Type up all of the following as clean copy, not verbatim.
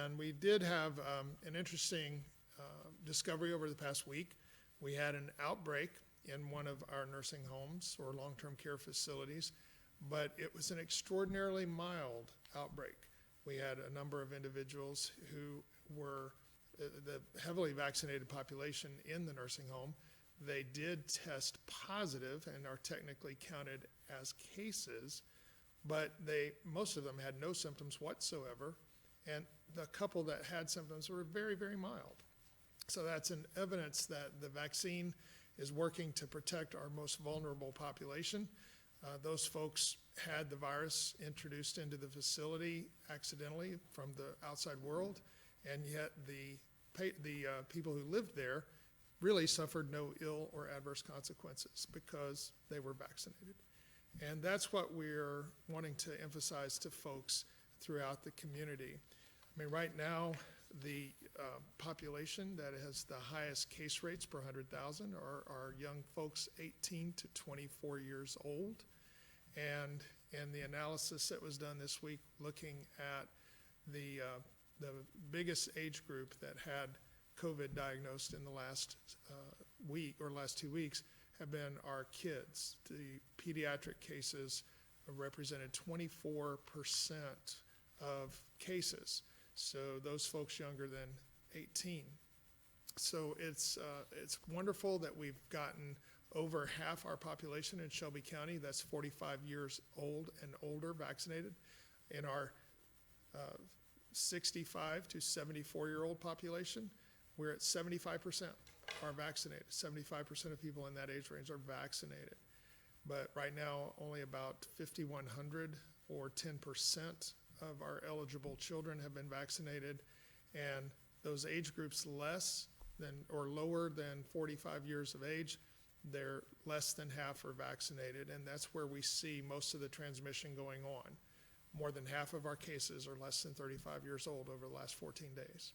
And we did have an interesting discovery over the past week. We had an outbreak in one of our nursing homes or long-term care facilities, but it was an extraordinarily mild outbreak. We had a number of individuals who were the heavily vaccinated population in the nursing home. They did test positive and are technically counted as cases, but most of them had no symptoms whatsoever, and the couple that had symptoms were very, very mild. So that's an evidence that the vaccine is working to protect our most vulnerable population. Those folks had the virus introduced into the facility accidentally from the outside world, and yet the people who lived there really suffered no ill or adverse consequences because they were vaccinated. And that's what we're wanting to emphasize to folks throughout the community. I mean, right now, the population that has the highest case rates per 100,000 are young folks 18 to 24 years old. And in the analysis that was done this week, looking at the biggest age group that had COVID diagnosed in the last week or last 2 weeks have been our kids. The pediatric cases represented 24% of cases. So those folks younger than 18. So it's wonderful that we've gotten over half our population in Shelby County, that's 45 years old and older, vaccinated. In our 65 to 74-year-old population, we're at 75% are vaccinated. 75% of people in that age range are vaccinated. But right now, only about 5,100 or 10% of our eligible children have been vaccinated, and those age groups less than or lower than 45 years of age, they're less than half are vaccinated, and that's where we see most of the transmission going on. More than half of our cases are less than 35 years old over the last 14 days.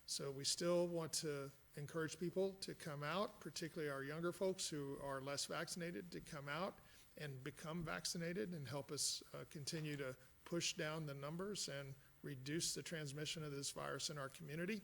So we still want to encourage people to come out, particularly our younger folks who are less vaccinated, to come out and become vaccinated and help us continue to push down the numbers and reduce the transmission of this virus in our community.